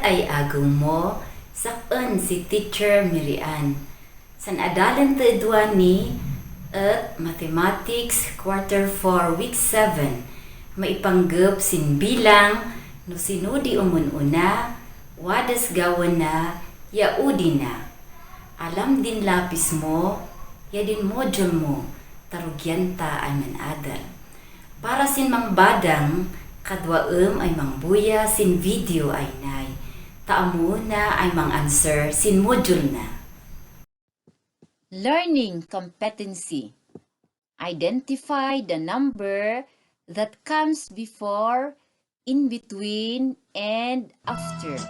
ay agong mo, sakon si Teacher Mirian. San adalan ta ni at Mathematics Quarter 4 Week 7, maipanggap sin bilang no sinudi umununa, wadas gawan na, yaudi na. Alam din lapis mo, ya din module mo, tarugyanta ay manadal. Para sin mang badang, kadwaem ay mangbuya sin video ay nay. Taamo na ay mang answer sin module na. Learning competency. Identify the number that comes before, in between, and after.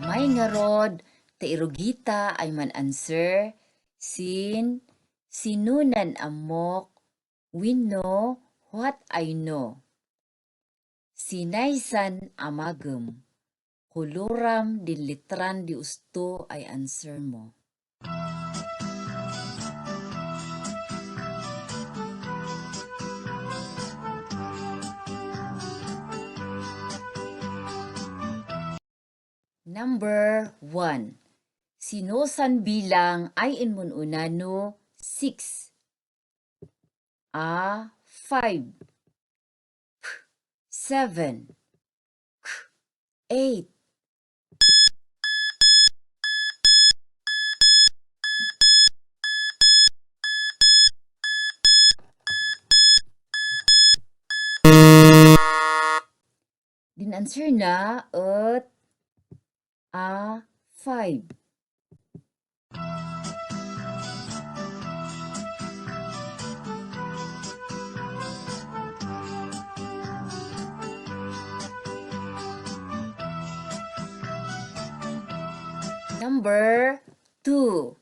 May ngarod, tairugita ay man answer, sin, sinunan amok, we know what I know. Sinaysan amagem, kuluram din litran di usto ay answer mo. Number 1. Sinusan bilang ay inmununano 6. 5. 7. 8. Din answer na at 5. Number 2.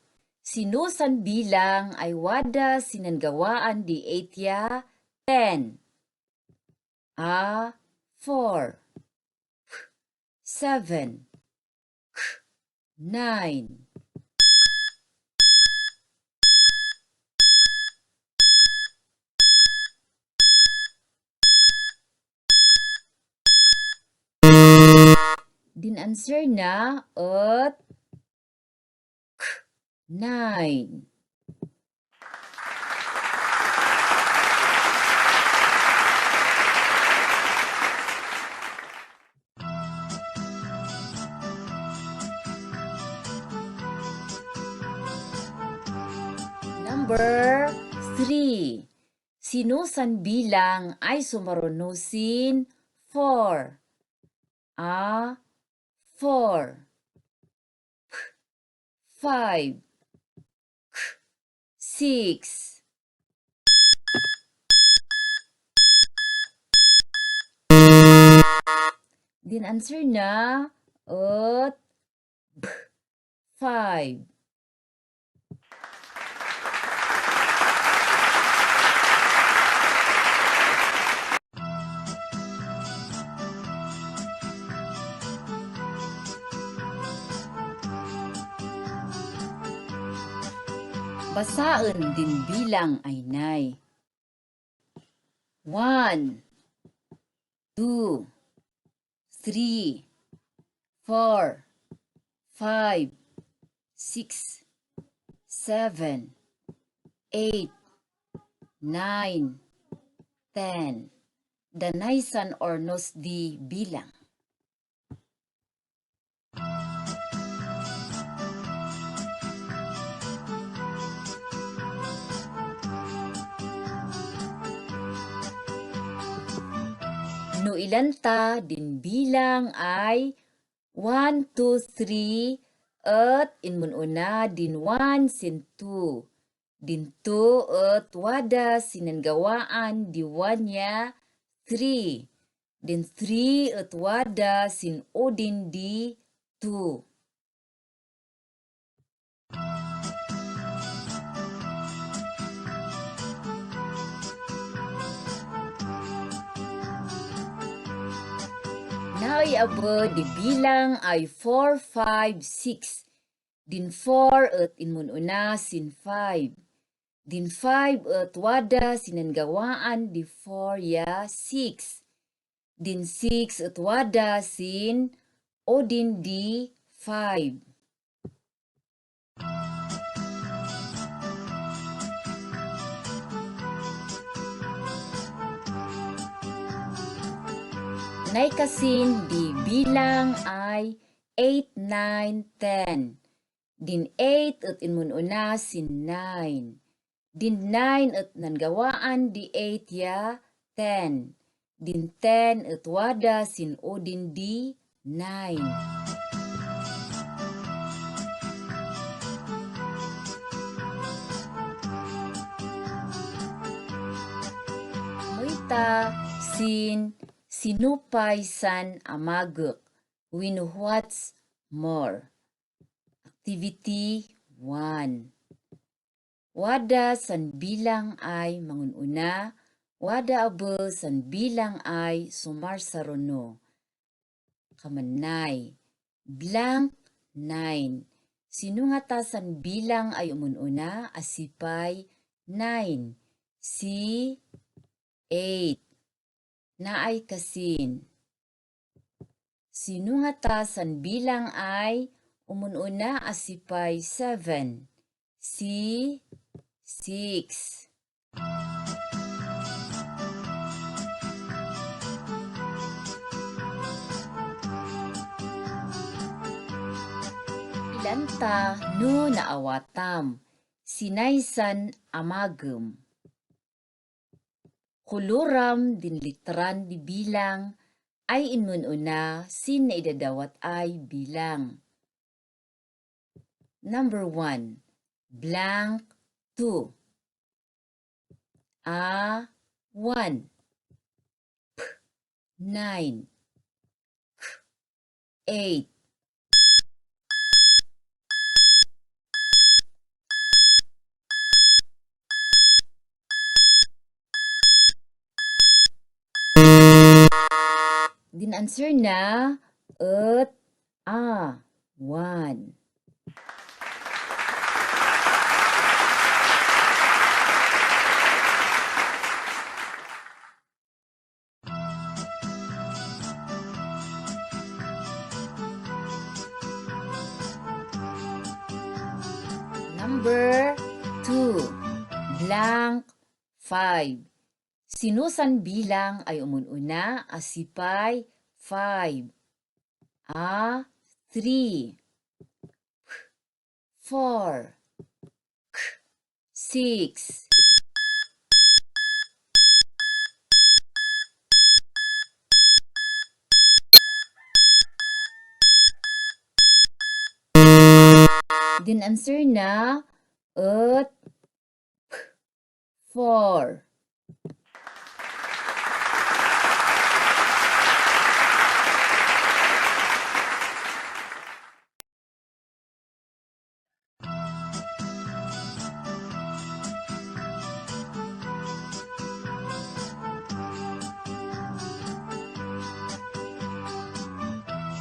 Sinusan bilang ay wada sinanggawaan di 8 10. 4. 7. 9. Din answer na at 9. Number 3. Sinusan bilang ay sumarunusin 4. 4. 5. 6. Din answer na at 5. Basaan din bilang ay nay. 1, 2, 3, 4, 5, 6, 7, 8, 9, 10. Danaysan or nos di bilang. No ilanta din bilang ay 1, 2, 3 at inmununa din 1 sin 2. Din 2 at wada sinanggawaan di 1 ya 3. Din 3 at wada sin odin di 2. Naiabo di bilang ay 4, 5, 6. Din 4 at inmununa sin 5. Din 5 at wada sinanggawaan di 4 ya 6. Din 6 at wada sin o din di 5. Nay kasin di bilang ay 8, 9, 10. Din 8 at inmununa sin 9. Din 9 at nanggawaan di 8 ya 10. Din 10 at wada sin o din di 9. Moita sin sinupay san amagek. Wino what's more. Activity 1. Wada san bilang ay mangununa, wada abo san bilang ay sumarsarono. Kamanay, blank 9. Sino nga ta san bilang ay umununa, asipay 9. Si 8. Naay kasin. Sino nga ta san bilang ay umununa, asipay 7. Si 6. Ilanta no naawatam, sinaysan amagem. Kuluram din litran di bilang ay inmununa sin na idadawat ay bilang. Number 1. Blank 2. A 1. P 9. K 8. Din answer na at A 1. Number 2. Blank 5. Sinusan bilang ay umununa, asipay 5. A 3. 4. 6. Din answer na at 4.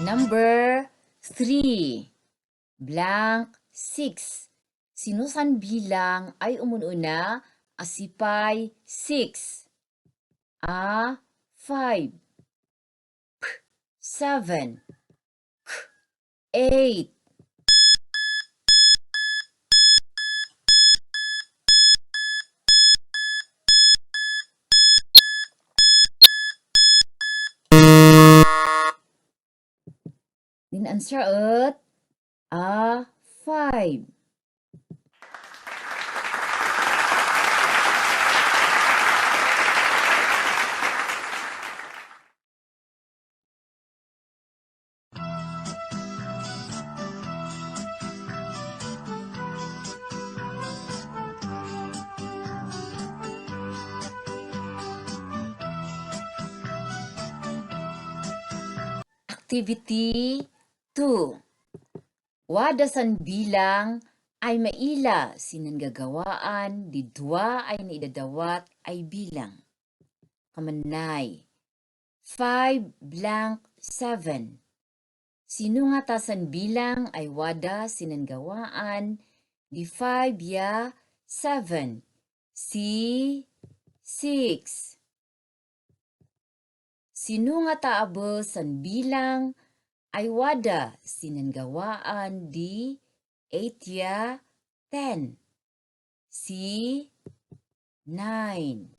Number 3. Blank 6. Sinusan bilang ay umununa, asipay 6. A 5. P 7. K 8. Din answer at A 5. Activity 2. Wadasan bilang ay maila sinanggagawaan di dua ay naidadawat ay bilang. Kamanay. 5 blank 7. Sino nga tasan bilang ay wada sinanggawaan di 5 ya 7. Si 6. Sino nga taabo san bilang ay wada sinanggawaan di 8 ya 10. Si 9.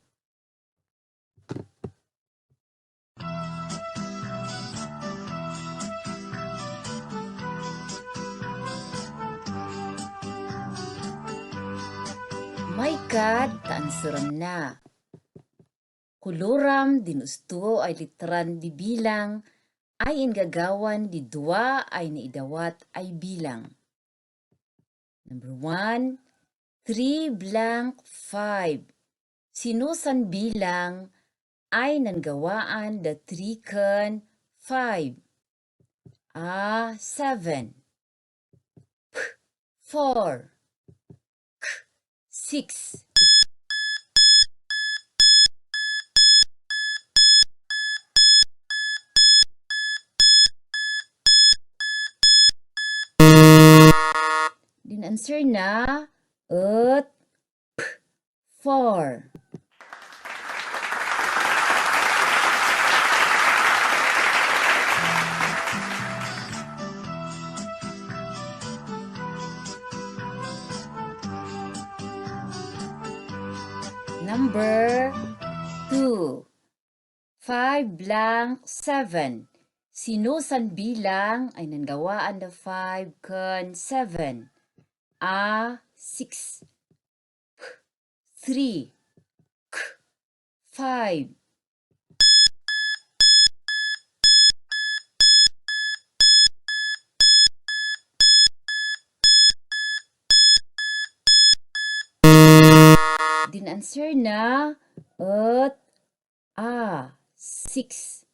My God, taansuran na. Kuluram dinusto ay litran di bilang ay ingagawan di dua ay naidawat ay bilang. Number 1, 3 blank 5. Sinusan bilang ay nanggawaan the 3 kan 5. 7. 4. 6. Din answer na at 4. Number 2. 5 blank 7. Sinusan bilang ay nanggawaan the 5 kan 7. 6. 3. 5. Din answer na at 6.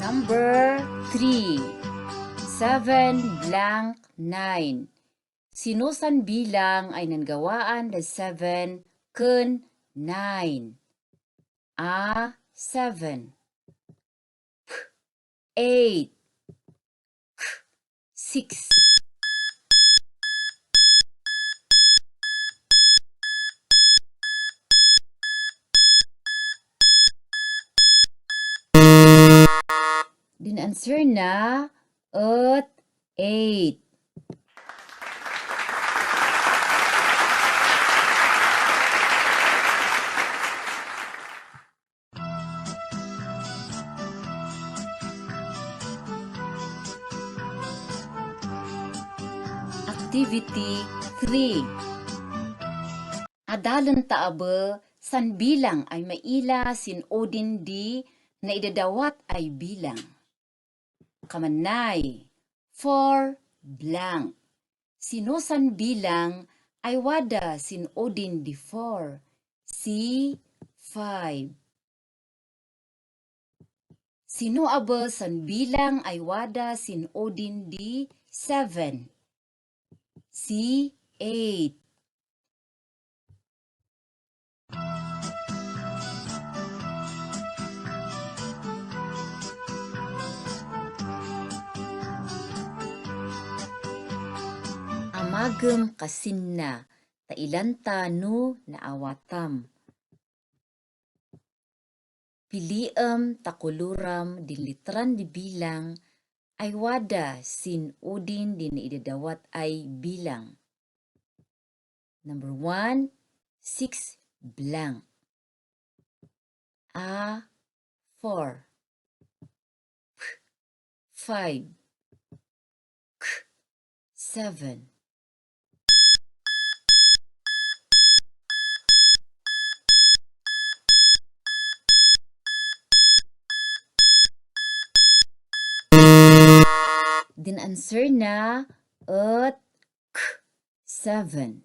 Number 3. 7 blank 9. Sinusan bilang ay nanggawaan the 7 kun 9. 7. 8. 6. Din answer na at 8. Activity 3. Adalan taabe san bilang ay maila sin odin di na idadawat ay bilang. Kamanay 4 blank. Sinusan bilang ay wada sin odin di 4. Si 5. Sino aba san bilang ay wada sin odin di 7. Si 8. Amagem kasinna, tailanta no naawatam. Piliem takuluram di litran di bilang ay wada sin udin din idadawat ay bilang. Number 1, 6 blank. 4. 5. 7. Din answer na at 7.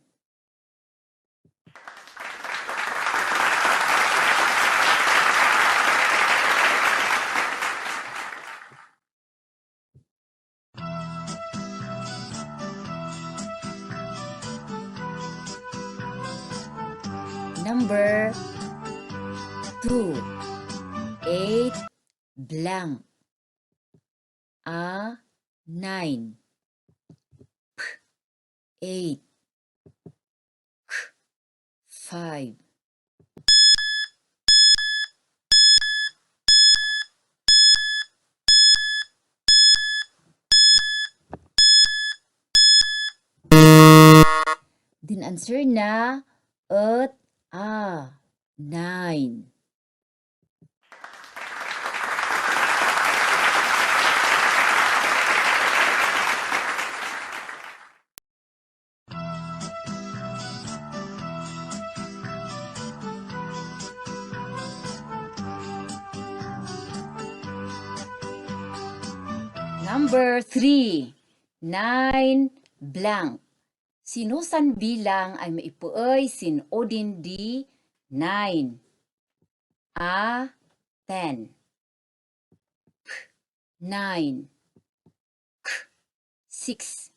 Number 2. 8 blank. 9. 8. 5. Din answer na at 9. Number 3. 9 blank. Sinusan bilang ay maipuoy sin odin di 9. 10. 9. 6.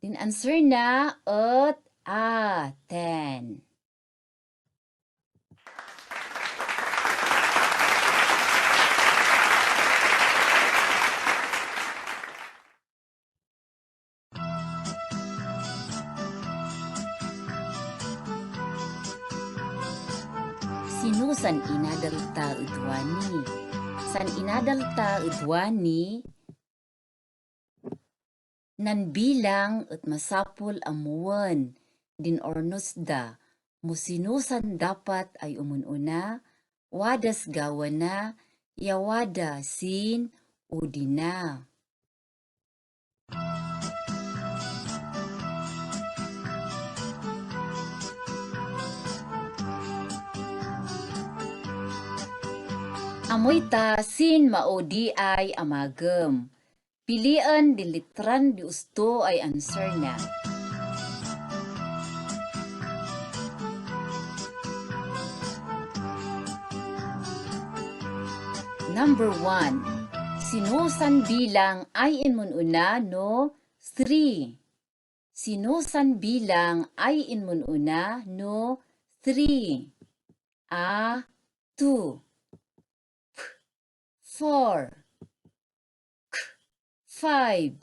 Din answer na at 10. Sinusan inadalta udwani. San inadalta udwani nan bilang at masapul amuan din ornosda musinusan dapat ay umununa wadas gawana yawada sin udina. Amoy ta sin maodi ay amagem. Pilian di litran di usto ay answer na. Number 1. Sinusan bilang ay inmununa no 3. Sinusan bilang ay inmununa no 3. 2. 4. 5.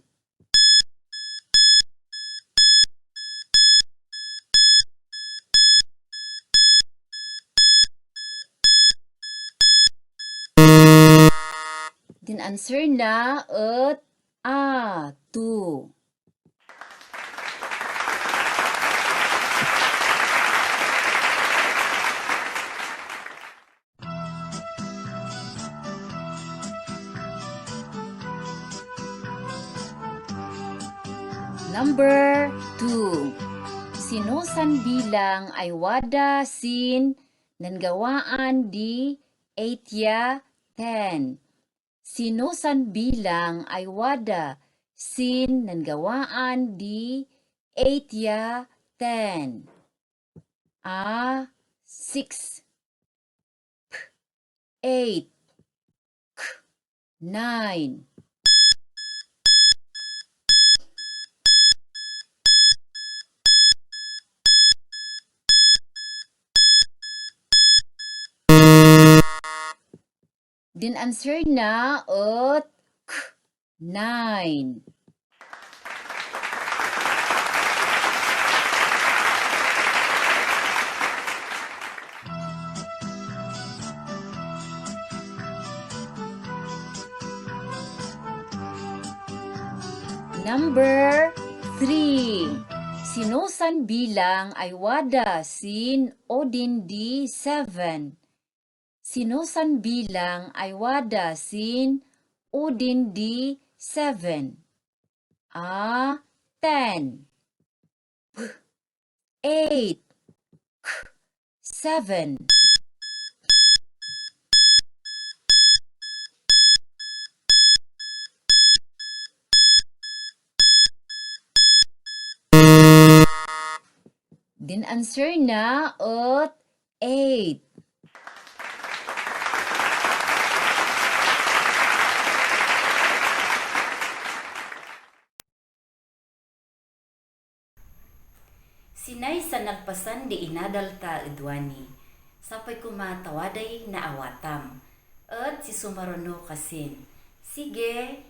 Din answer na at 2. Number 2. Sinusan bilang ay wada sin nanggawaan di 8 10. Sinusan bilang ay wada sin nanggawaan di 8 10. 6. 8. 9. Din answer na at 9. Number 3. Sinusan bilang ay wada sin odin di 7. Sinusan bilang ay wada sin udin di 7. 10. 8. 7. Din answer na at 8. nagpasan di inadalta idwani. Sapay kumatawaday na awatam. At si sumaruno kasin. Sige,